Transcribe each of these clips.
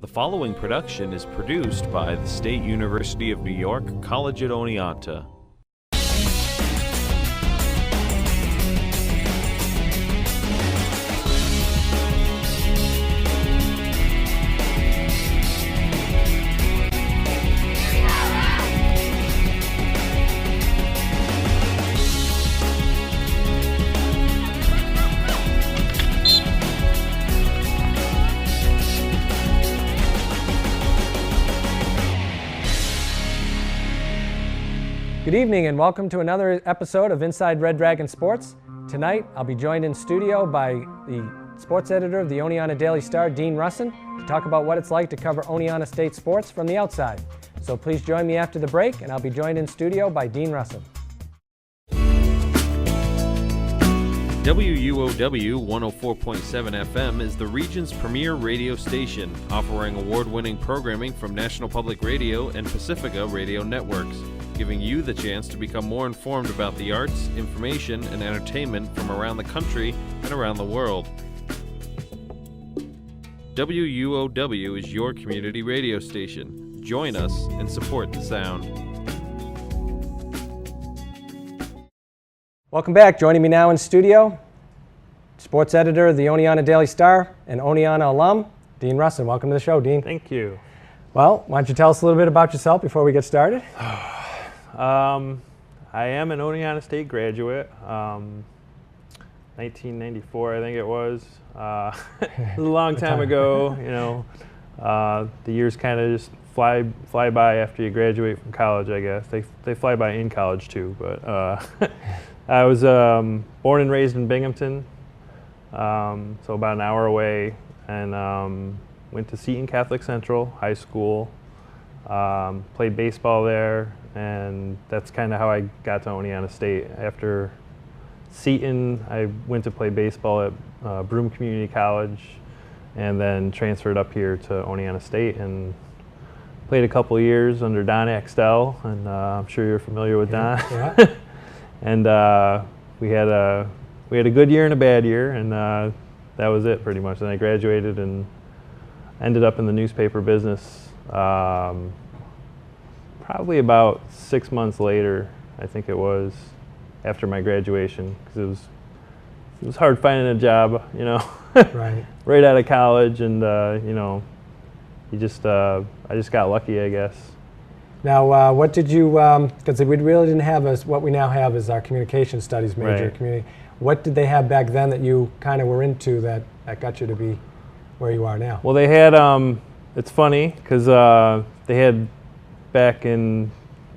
The following production is produced by the State University of New York College at Oneonta. Good evening and welcome to another episode of Inside Red Dragon Sports. Tonight I'll be joined in studio by the sports editor of the Oneonta Daily Star, Dean Russin, to talk about what it's like to cover Oneonta State sports from the outside. So please join me after the break and I'll be joined in studio by Dean Russin. WUOW 104.7 FM is the region's premier radio station, offering award-winning programming from National Public Radio and Pacifica Radio networks, giving you the chance to become more informed about the arts, information, and entertainment from around the country and around the world. WUOW is your community radio station. Join us and support the sound. Welcome back. Joining me now in studio, sports editor of the Oneonta Daily Star and Oneonta alum, Dean Russin. Welcome to the show, Dean. Thank you. Well, why don't you tell us a little bit about yourself before we get started? I am an Oneonta State graduate. 1994, I think it was. It was a long time ago. You know, the years kind of just fly by after you graduate from college. I guess they fly by in college too. But I was born and raised in Binghamton, so about an hour away, and went to Seton Catholic Central High School. Played baseball there, and that's kind of how I got to Oneonta State. After Seton, I went to play baseball at Broome Community College, and then transferred up here to Oneonta State and played a couple years under Don Axtell, and I'm sure you're familiar with Don. Yeah. And we had a good year and a bad year, and that was it pretty much. Then I graduated and ended up in the newspaper business. Probably about 6 months later, I think it was, after my graduation, because it was hard finding a job, you know, right out of college, and you know, I just got lucky, I guess. Now, what did you, because we really didn't have what we now have is our communication studies major. Right. What did they have back then that you kind of were into that got you to be where you are now? Well, they had, it's funny, because they had, back in,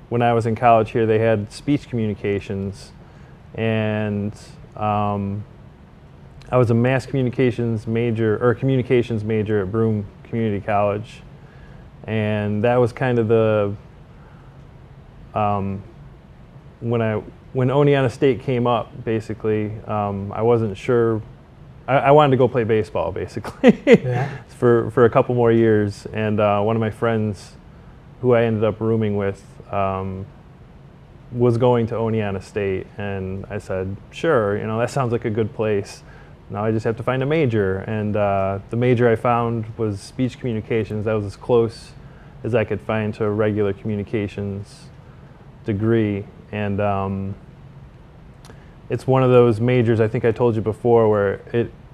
when I was in college here, they had speech communications, and I was a mass communications major, or communications major at Broome Community College, and that was kind of the, when Oneonta State came up, basically, I wasn't sure. I wanted to go play baseball, basically, yeah. for a couple more years. And one of my friends, who I ended up rooming with, was going to Oneonta State, and I said, sure, you know, that sounds like a good place. Now I just have to find a major, and the major I found was speech communications. That was as close as I could find to a regular communications degree, and it's one of those majors, I think I told you before, where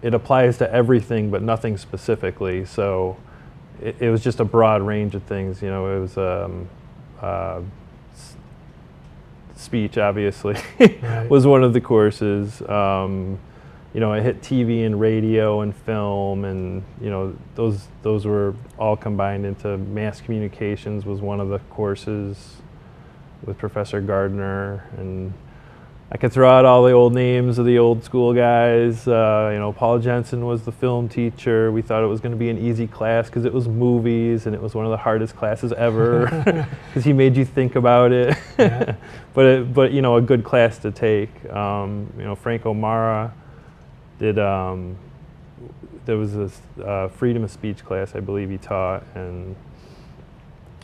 it applies to everything but nothing specifically. So it was just a broad range of things. You know, it was speech, obviously, right. was one of the courses. You know, I hit TV and radio and film, and you know, those were all combined into mass communications. Was one of the courses with Professor Gardner, and I could throw out all the old names of the old school guys. You know, Paul Jensen was the film teacher. We thought it was going to be an easy class because it was movies, and it was one of the hardest classes ever because he made you think about it. Yeah. but you know, a good class to take. You know, Frank O'Mara did. There was this freedom of speech class, I believe he taught, and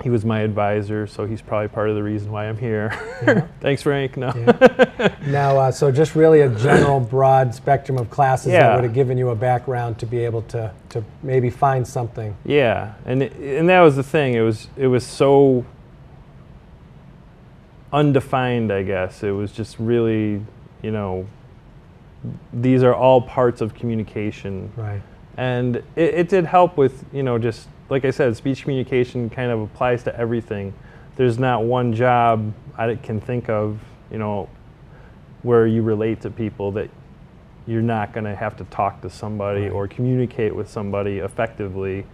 he was my advisor, so he's probably part of the reason why I'm here. Yeah. Thanks, Frank. No. Yeah. Now, so just really a general broad spectrum of classes that Yeah. would have given you a background to be able to maybe find something. Yeah, and that was the thing. It was so undefined, I guess. It was just really, these are all parts of communication. Right. And it did help with, just like I said, speech communication kind of applies to everything. There's not one job I can think of, where you relate to people that you're not going to have to talk to somebody Right. or communicate with somebody effectively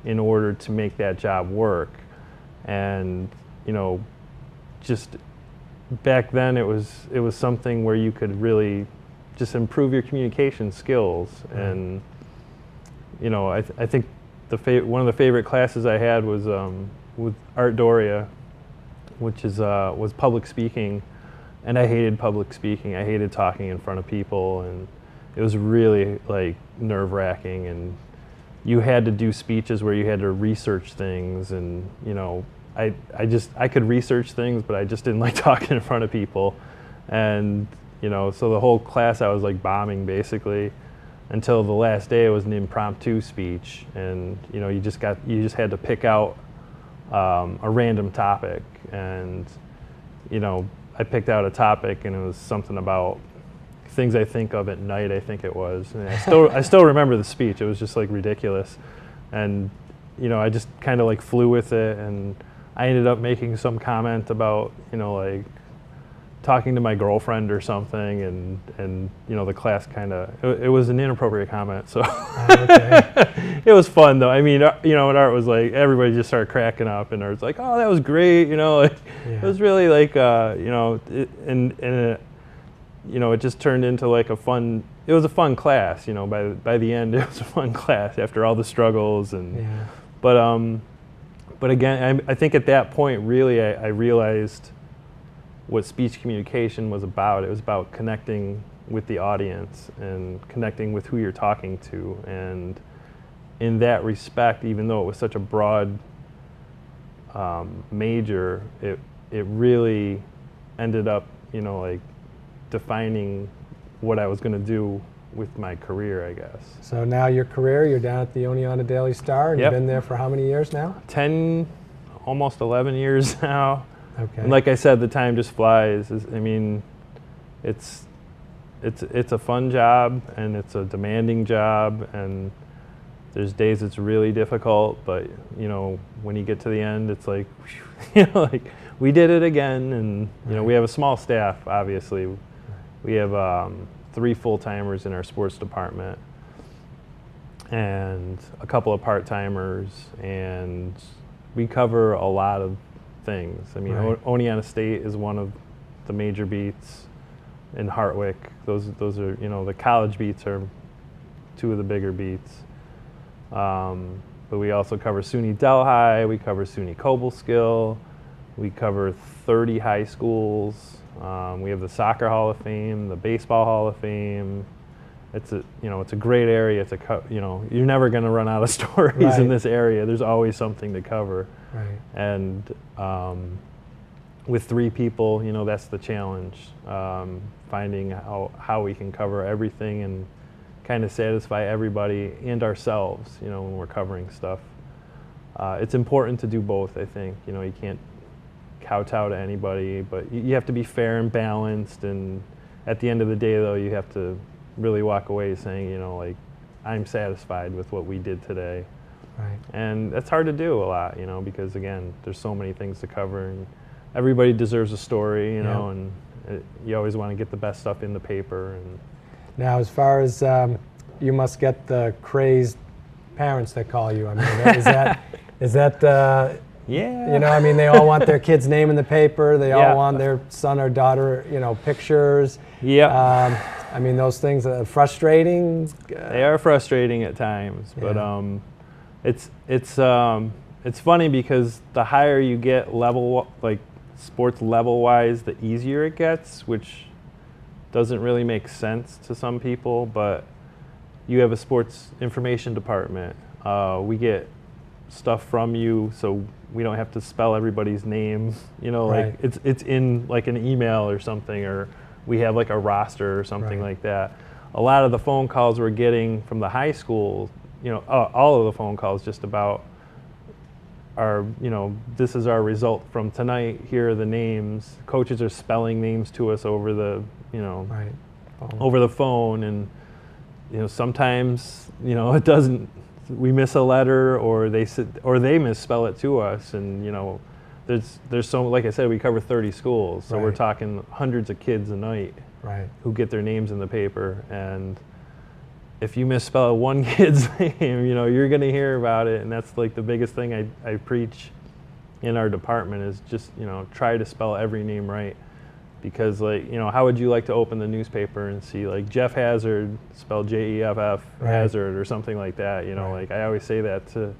in order to make that job work. And, just back then it was something where you could really just improve your communication skills. Right. And, I think one of the favorite classes I had was with Art Doria, which was public speaking, and I hated public speaking. I hated talking in front of people, and it was really like nerve-wracking. And you had to do speeches where you had to research things, and I could research things, but I just didn't like talking in front of people, and so the whole class I was like bombing basically. Until the last day, it was an impromptu speech, and you just had to pick out a random topic, and I picked out a topic, and it was something about things I think of at night. I think it was, and I still remember the speech. It was just like ridiculous, and I just kind of like flew with it, and I ended up making some comment about like talking to my girlfriend or something, and the class kind of, it was an inappropriate comment, so Okay. it was fun though. I mean, and Art was like, everybody just started cracking up, and Art's like, oh, that was great, Yeah. it was really like, it just turned into like it was a fun class, by the end it was a fun class after all the struggles, and Yeah. but again, I think at that point really I realized what speech communication was about. It was about connecting with the audience and connecting with who you're talking to. And in that respect, even though it was such a broad major, it really ended up, like defining what I was going to do with my career, I guess. So now your career, you're down at the Oneonta Daily Star, and Yep. you've been there for how many years now? 10, almost 11 years now. Okay. And like I said, the time just flies. I mean, it's a fun job, and it's a demanding job, and there's days it's really difficult, but when you get to the end, it's like, like we did it again. And we have a small staff, obviously. We have 3 full-timers in our sports department, and a couple of part-timers, and we cover a lot of things. I mean, Right. Oneonta State is one of the major beats, in Hartwick. Those are, the college beats are 2 of the bigger beats. But we also cover SUNY Delhi, we cover SUNY Cobleskill, we cover 30 high schools. We have the Soccer Hall of Fame, the Baseball Hall of Fame. It's a great area to you're never going to run out of stories Right. in this area. There's always something to cover. Right. And with 3 people, that's the challenge, finding how we can cover everything and kind of satisfy everybody and ourselves, when we're covering stuff. It's important to do both, I think. You can't kowtow to anybody, but you have to be fair and balanced, and at the end of the day, though, you have to really walk away saying, like, I'm satisfied with what we did today. Right. And that's hard to do a lot, because again, there's so many things to cover, and everybody deserves a story, Yeah. and you always want to get the best stuff in the paper. And Now, as far as you must get the crazed parents that call you. I mean, is that yeah, I mean, they all want their kid's name in the paper. They Yeah. all want their son or daughter, pictures. yeah. I mean, those things are frustrating. They are frustrating at times, but it's funny because the higher you get sports level wise, the easier it gets, which doesn't really make sense to some people. But you have a sports information department. We get stuff from you, so we don't have to spell everybody's name. You know, like it's in like an email or something, or we have like a roster or something like that. A lot of the phone calls we're getting from the high school, you know, all of the phone calls just about our, you know, this is our result from tonight. Here are the names. Coaches are spelling names to us over the, you know, over the phone, and you know, sometimes, you know, it doesn't. We miss a letter, or they misspell it to us, and you know, there's so, like I said, we cover 30 schools, so we're talking hundreds of kids a night who get their names in the paper, and if you misspell one kid's name, you know, you're going to hear about it, and that's like the biggest thing I preach in our department is just, you know, try to spell every name right, because like, you know, how would you like to open the newspaper and see like Geoff Hassard spelled Jeff Hazzard or something like that, you know, like I always say that to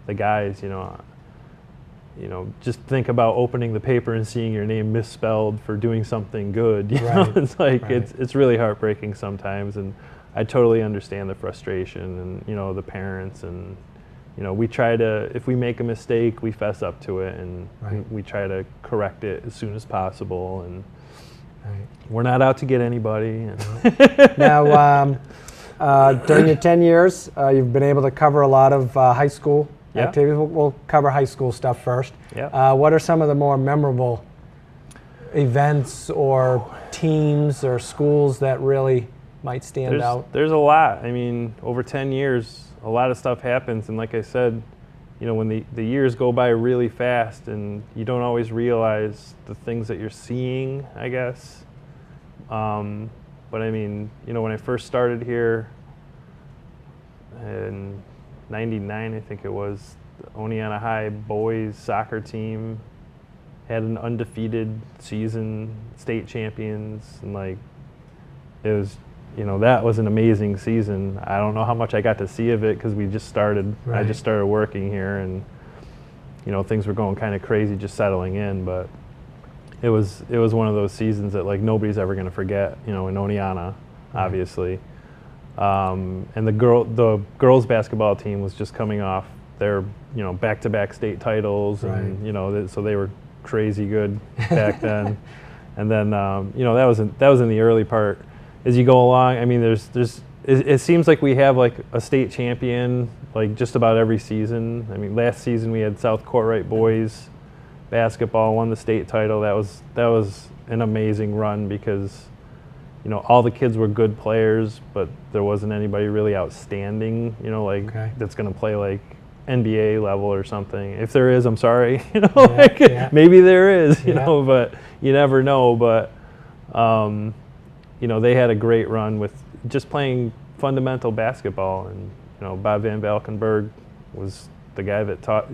the guys, you know, just think about opening the paper and seeing your name misspelled for doing something good. You know, it's like it's really heartbreaking sometimes, and I totally understand the frustration and, you know, the parents, and you know, we try to, if we make a mistake, we fess up to it, and we try to correct it as soon as possible, and we're not out to get anybody. Now, during your 10 years, you've been able to cover a lot of high school activities. We'll cover high school stuff first. What are some of the more memorable events or teams or schools that really might stand out? There's a lot. I mean, over 10 years, a lot of stuff happens, and like I said, you know, when the years go by really fast, and you don't always realize the things that you're seeing, I guess. But I mean, you know, when I first started here in '99, I think it was, the Oneonta High boys soccer team had an undefeated season, state champions, and like, it was, you know, that was an amazing season. I don't know how much I got to see of it because we just started, I just started working here, and you know, things were going kind of crazy just settling in, but it was one of those seasons that like nobody's ever going to forget, you know, in Oneonta, obviously. And the girls basketball team was just coming off their, you know, back-to-back state titles, and you know, so they were crazy good back then. And then you know, that was in the early part. As you go along, I mean, it seems like we have like a state champion like just about every season. I mean, last season we had South Courtright boys basketball won the state title. That was an amazing run because, you know, all the kids were good players, but there wasn't anybody really outstanding, you know, like that's going to play like NBA level or something. If there is, I'm sorry, you know, maybe there is, you know, but you never know. But you know, they had a great run with just playing fundamental basketball, and you know, Bob Van Valkenburg was the guy that taught.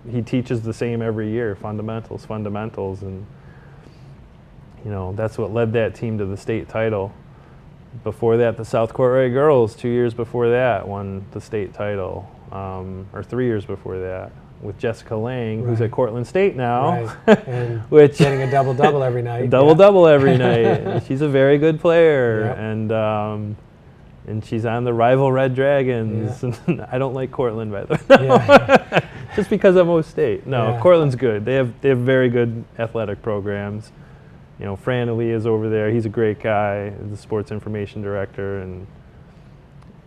He teaches the same every year, fundamentals, and you know, that's what led that team to the state title. Before that, the South Courtright girls 2 years before that won the state title, or 3 years before that, with Jessica Lang, who's at Cortland State now, which getting a double-double every night. Double every night. She's a very good player, and she's on the rival Red Dragons. And I don't like Cortland, by the way. Just because I'm O State. No, Cortland's good. They have very good athletic programs. You know, Fran Ali is over there. He's a great guy, the sports information director, and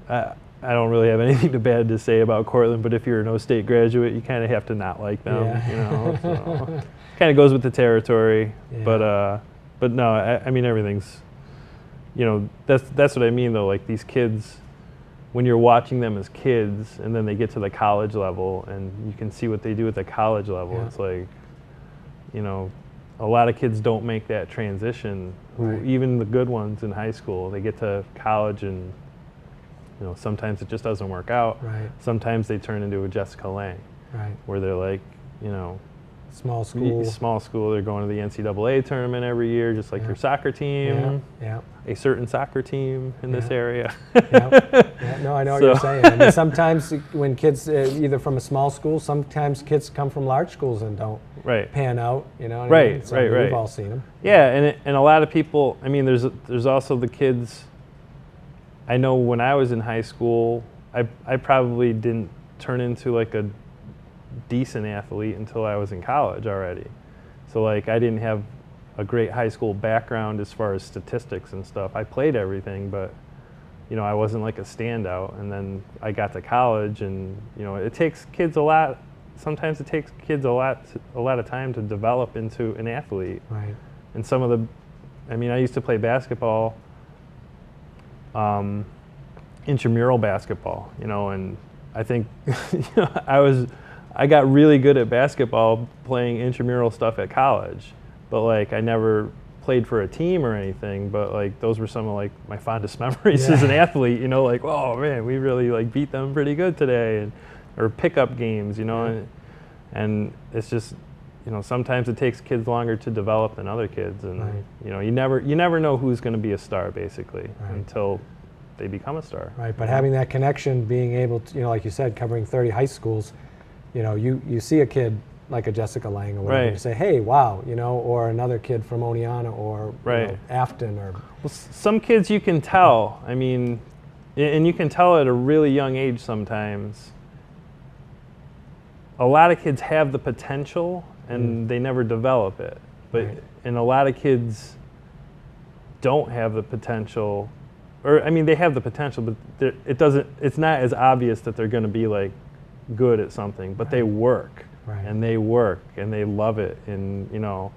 I don't really have anything bad to say about Cortland, but if you're an O State graduate, you kind of have to not like them, you know. So kind of goes with the territory, but no, I mean, everything's, you know, that's what I mean though. Like these kids, when you're watching them as kids, and then they get to the college level, and you can see what they do at the college level. It's like, you know, a lot of kids don't make that transition. Even the good ones in high school, they get to college and, you know, sometimes it just doesn't work out. Sometimes they turn into a Jessica Lang, where they're like, you know, small school. They're going to the NCAA tournament every year, just like your soccer team. A certain soccer team in this area. No, I know what you're saying. I mean, sometimes when kids, either from a small school, sometimes kids come from large schools and don't pan out. You know what I mean? So we've all seen them. Yeah, and a lot of people. I mean, there's also the kids. I know when I was in high school, I probably didn't turn into like a decent athlete until I was in college already. So like I didn't have a great high school background as far as statistics and stuff. I played everything, but you know, I wasn't like a standout. And then I got to college, and you know, it takes kids a lot. Sometimes it takes kids a lot of time to develop into an athlete. Right. And some of the, I mean, I used to play basketball, intramural basketball, you know, and I think you know, I got really good at basketball playing intramural stuff at college, but like I never played for a team or anything, but like those were some of like my fondest memories as an athlete, you know, like, oh man, we really like beat them pretty good today, and or pickup games, you know, and it's just, you know, sometimes it takes kids longer to develop than other kids, and you know, you never know who's going to be a star basically until they become a star. Right, but having that connection, being able to, you know, like you said, covering 30 high schools, you know, you see a kid like a Jessica Lang or whatever, you say, hey, wow, you know, or another kid from Oneonta or you know, Afton or. Well, some kids you can tell. I mean, and you can tell at a really young age sometimes. A lot of kids have the potential and they never develop it, but and a lot of kids don't have the potential, or I mean, they have the potential, but it's not as obvious that they're going to be like good at something, but they work. And they work and they love it, and you know,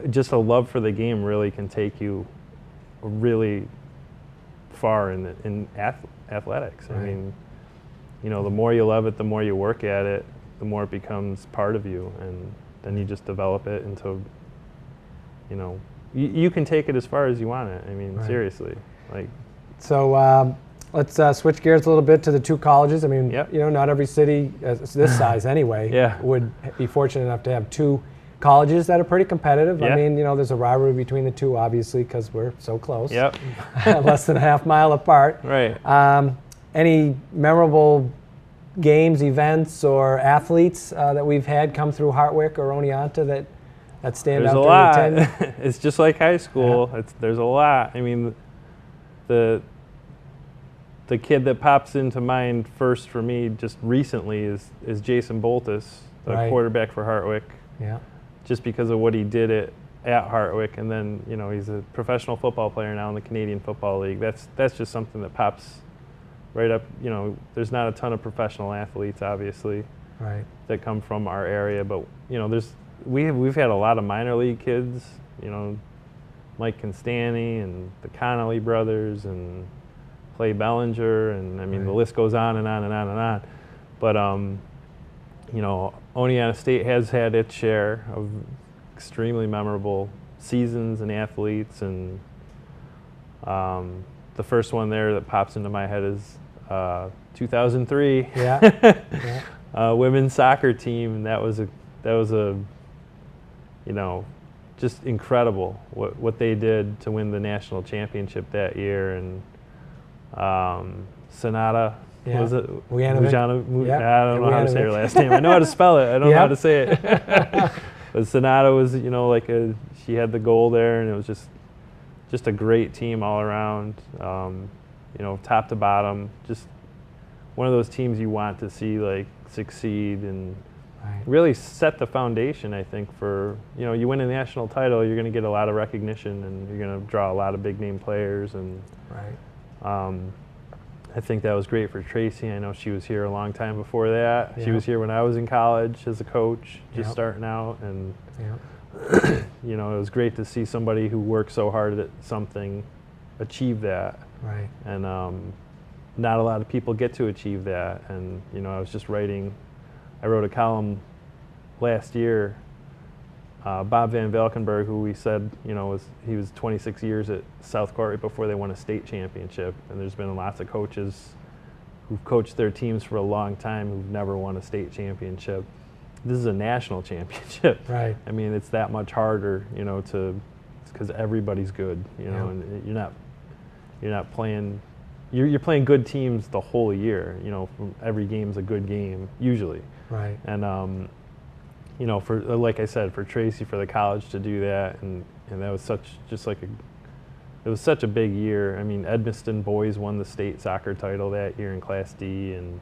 just a love for the game really can take you really far in athletics. I mean, you know, the more you love it, the more you work at it, the more it becomes part of you, and then you just develop it into, you know, you can take it as far as you want it. I mean, seriously, like. So. Let's switch gears a little bit to the two colleges. I mean, you know, not every city this size anyway would be fortunate enough to have two colleges that are pretty competitive. I mean, you know, there's a rivalry between the two, obviously, because we're so close. Less than a half mile apart. Any memorable games, events, or athletes that we've had come through Hartwick or Oneonta that stand out? There's a lot. It's just like high school. There's a lot. I mean, the kid that pops into mind first for me just recently is Jason Boltus, the quarterback for Hartwick. Just because of what he did at Hartwick, and then you know, he's a professional football player now in the Canadian Football League. That's just something that pops right up. You know, there's not a ton of professional athletes, obviously, that come from our area, but you know, we've had a lot of minor league kids. You know, Mike Constantine and the Connolly brothers and Clay Bellinger, and I mean the list goes on and on and on and on. But you know, Oneonta State has had its share of extremely memorable seasons and athletes, and the first one there that pops into my head is 2003. Women's soccer team, and that was a you know, just incredible what they did to win the national championship that year. And Sonata, was it? I don't know how to say her last name. I know how to spell it. I don't know how to say it. But Sonata was, you know, like she had the goal there, and it was just a great team all around. You know, top to bottom, just one of those teams you want to see like succeed and really set the foundation. I think for, you know, you win a national title, you're going to get a lot of recognition, and you're going to draw a lot of big name players, and I think that was great for Tracy. I know she was here a long time before that. She was here when I was in college as a coach, just starting out, and you know, it was great to see somebody who worked so hard at something achieve that. And not a lot of people get to achieve that. And you know, I wrote a column last year. Bob Van Valkenburg, who we said, you know, he was 26 years at South Court right before they won a state championship, and there's been lots of coaches who've coached their teams for a long time who've never won a state championship. This is a national championship. I mean, it's that much harder, you know, because everybody's good, you know, and you're not playing. You're playing good teams the whole year, you know. Every game's a good game usually. And you know, for like I said, for Tracy, for the college to do that, and that was it was such a big year. I mean, Edmiston boys won the state soccer title that year in Class D, and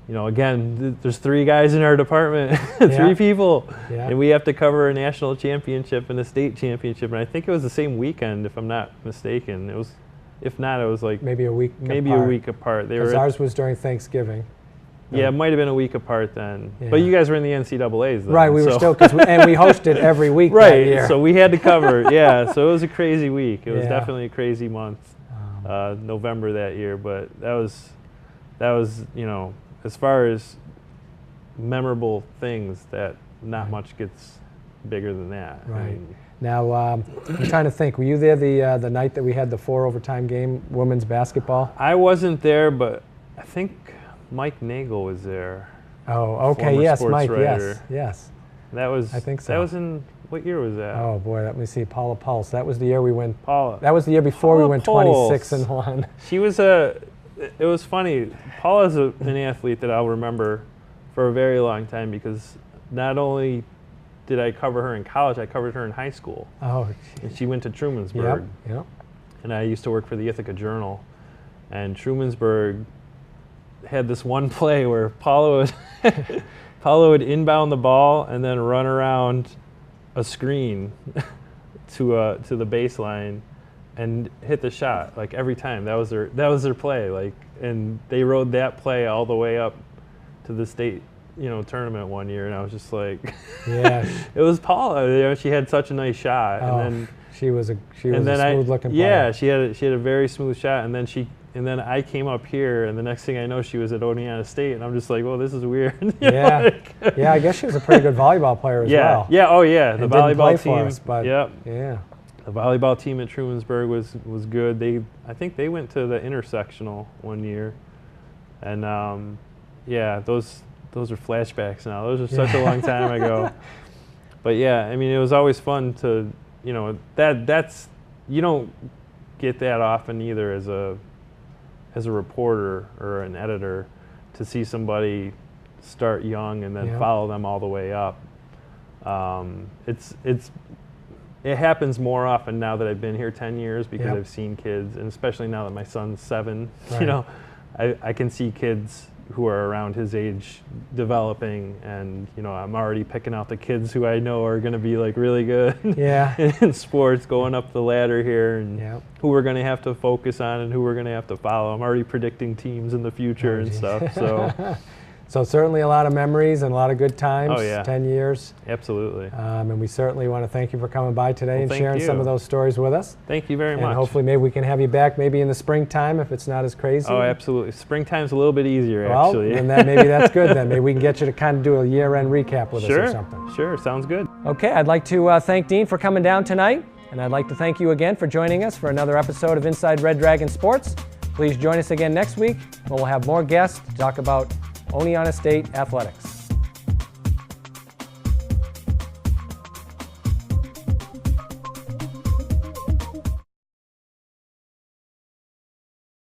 again, there's 3 guys in our department, 3 people, and we have to cover a national championship and a state championship. And I think it was the same weekend, if I'm not mistaken. It was, if not, it was like maybe a week apart. Because ours was during Thanksgiving. Yeah, it might have been a week apart then. Yeah. But you guys were in the NCAAs then. Right, we were still, and we hosted every week right, that year. So we had to cover, so it was a crazy week. It was definitely a crazy month, November that year. But that was, as far as memorable things, that not much gets bigger than that. Right. I mean, now, I'm trying to think, were you there the night that we had the 4 overtime game, women's basketball? I wasn't there, but I think Mike Nagel was there. Oh, okay, yes, Mike, writer. yes. That was, I think so. That was in, what year was that? Oh boy, let me see, Paula Pulse. That was the year we went, Paula. That was the year before we went 26-1. She was it was funny. Paula's an athlete that I'll remember for a very long time, because not only did I cover her in college, I covered her in high school. Oh, and she went to Trumansburg. Yep. And I used to work for the Ithaca Journal. And Trumansburg had this one play where Paula would inbound the ball and then run around a screen to the baseline and hit the shot, like every time. That was their play, like, and they rode that play all the way up to the state tournament one year, and I was just like, yeah, it was Paula. She had such a nice shot, and then she was a smooth looking player. Yeah, she had a very smooth shot, and then I came up here, and the next thing I know, she was at Oneonta State, and I'm just like, well, this is weird. Yeah, yeah. I guess she was a pretty good volleyball player as well. Yeah, oh yeah, the volleyball didn't play team. For us, but yeah. The volleyball team at Trumansburg was good. I think they went to the intersectional one year, and those are flashbacks now. Those are such a long time ago. But yeah, I mean, it was always fun to, that's you don't get that often either as a reporter or an editor, to see somebody start young and then follow them all the way up. It happens more often now that I've been here 10 years, because I've seen kids, and especially now that my son's 7, right. I can see kids who are around his age developing, and I'm already picking out the kids who I know are going to be like really good in sports, going up the ladder here, and who we're going to have to focus on and who we're going to have to follow. I'm already predicting teams in the future and stuff. So certainly a lot of memories and a lot of good times. Oh, yeah. 10 years. Absolutely. And we certainly want to thank you for coming by today and sharing you. some of those stories with us. Thank you very much. And hopefully maybe we can have you back maybe in the springtime if it's not as crazy. Oh, absolutely. Springtime's a little bit easier, actually. Well, then maybe that's good then. Maybe we can get you to kind of do a year-end recap with us or something. Sure, sounds good. Okay, I'd like to thank Dean for coming down tonight. And I'd like to thank you again for joining us for another episode of Inside Red Dragon Sports. Please join us again next week when we'll have more guests to talk about Oneonta State athletics.